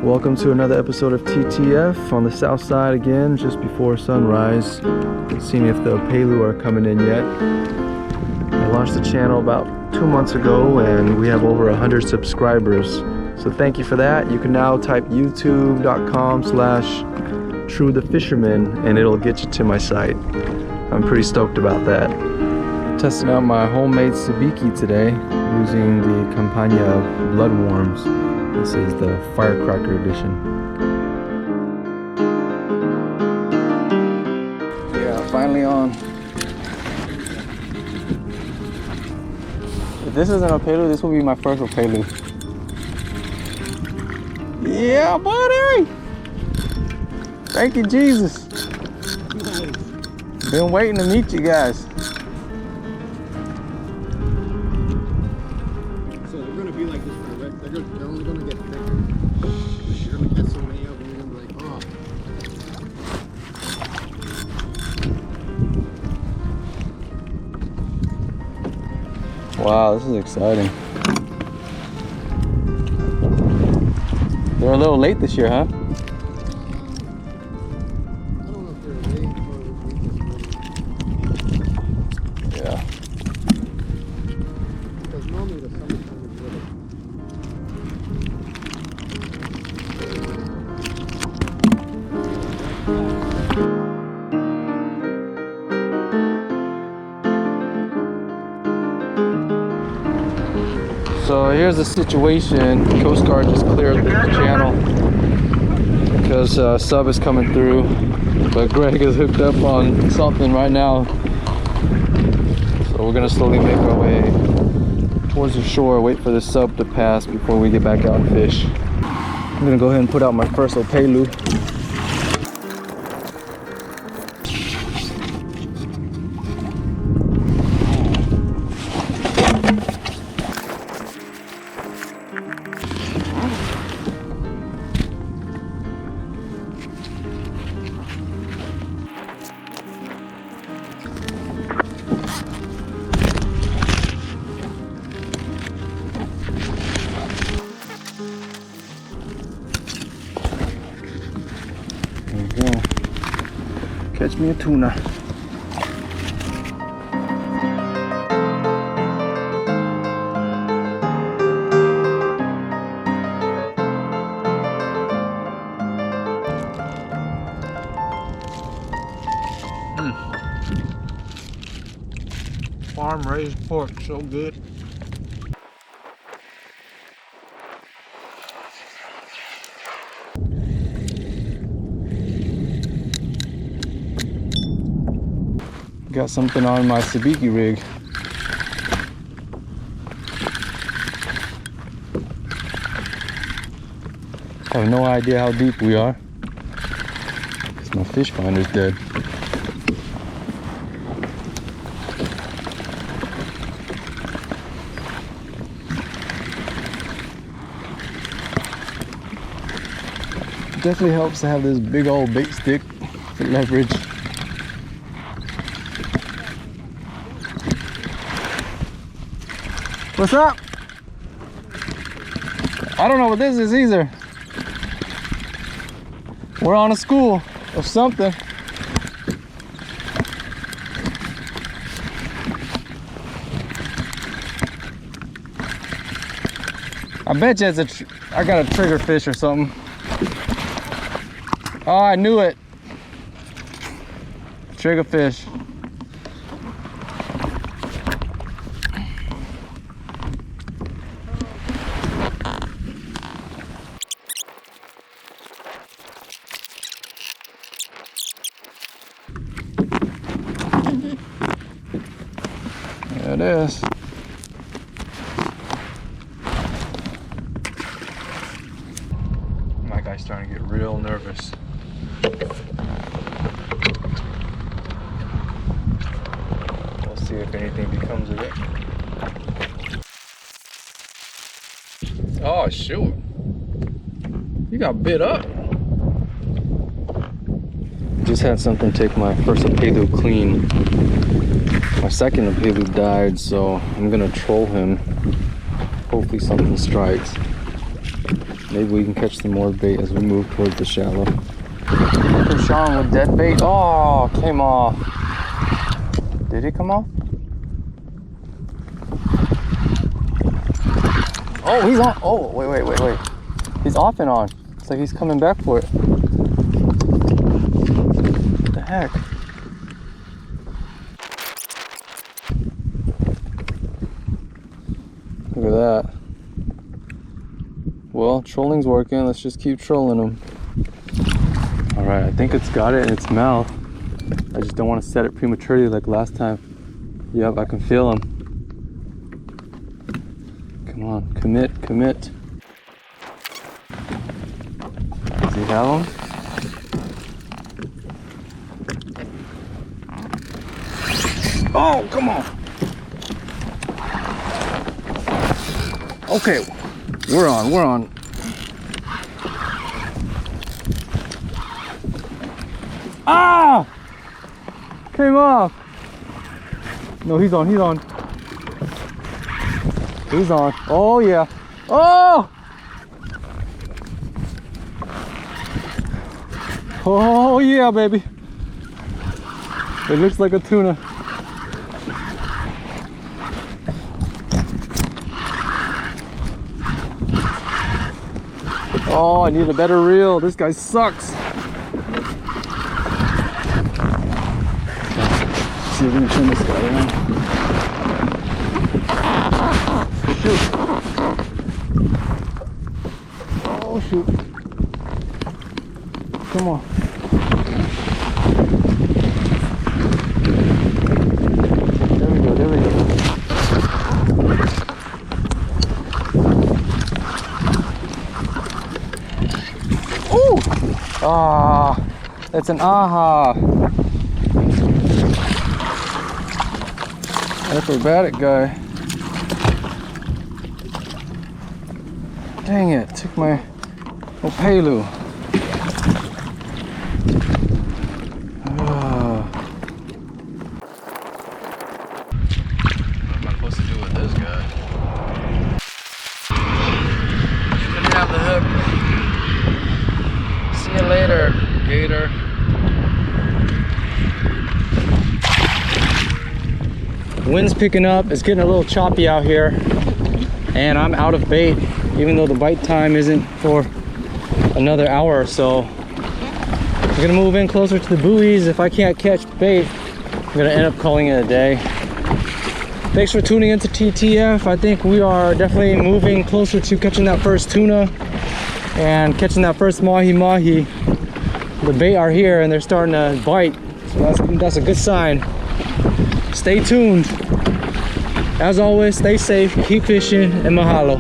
Welcome to another episode of TTF on the south side again, just before sunrise. Seeing if the Opelu are coming in yet. I launched the channel about 2 months ago and we have over 100 subscribers. So thank you for that. You can now type youtube.com/TrueTheFisherman and it'll get you to my site. I'm pretty stoked about that. Testing out my homemade sabiki today using the Campagna bloodworms. This is the firecracker edition. Yeah, finally on. If this isn't Opelu, this will be my first Opelu. Yeah, buddy! Thank you, Jesus. Been waiting to meet you guys. So they're gonna be like this for the rest. They're only gonna get thicker. You're gonna get so many of them. You're gonna be like, oh. Wow, this is exciting. They're a little late this year, huh? I don't know if they're late or Yeah. because normally the summertime is really. So here's the situation. Coast Guard just cleared the channel because sub is coming through, but Greg is hooked up on something right now. So we're gonna slowly make our way towards the shore, wait for the sub to pass before we get back out and fish. I'm gonna go ahead and put out my first Opelu. Catch me a tuna. Farm raised pork, so good. Got something on my sabiki rig. I have no idea how deep we are because my fish finder's dead. Definitely helps to have this big old bait stick for leverage. What's up? I don't know what this is either. We're on a school of something. I bet you it's I got a trigger fish or something. Oh, I knew it. Trigger fish. There it is. My guy's starting to get real nervous. We'll see if anything becomes of it. Oh shoot. You got bit up. Just had something take my first Opelu clean. My second Opelu died, so I'm gonna troll him. Hopefully something strikes. Maybe we can catch some more bait as we move towards the shallow. Push on with dead bait. Oh, came off. Did he come off? Oh, he's on. Oh, wait. He's off and on. It's like he's coming back for it. What the heck? Look at that. Well, trolling's working. Let's just keep trolling him. All right, I think it's got it in its mouth. I just don't want to set it prematurely like last time. Yep, I can feel him. Come on, commit. Does he have him? Oh, come on. Okay, we're on. Ah! Came off. No, he's on. He's on. Oh, yeah. Oh! Oh, yeah, baby. It looks like a tuna. Oh, I need a better reel. This guy sucks. Let's see if we can turn this guy around. Shoot. Oh, shoot. Come on. There we go. Ooh! Ah, that's an aha. Acrobatic guy. Dang it, took my Opelu. What am I supposed to do with this guy? Couldn't have the hook. See you later, gator. Wind's picking up. It's getting a little choppy out here, and I'm out of bait, even though the bite time isn't for another hour or so. I'm gonna move in closer to the buoys. If I can't catch bait, I'm gonna end up calling it a day. Thanks for tuning into TTF. I think we are definitely moving closer to catching that first tuna and catching that first mahi. The bait are here and they're starting to bite, so that's a good sign. Stay tuned. As always, stay safe, keep fishing, and mahalo.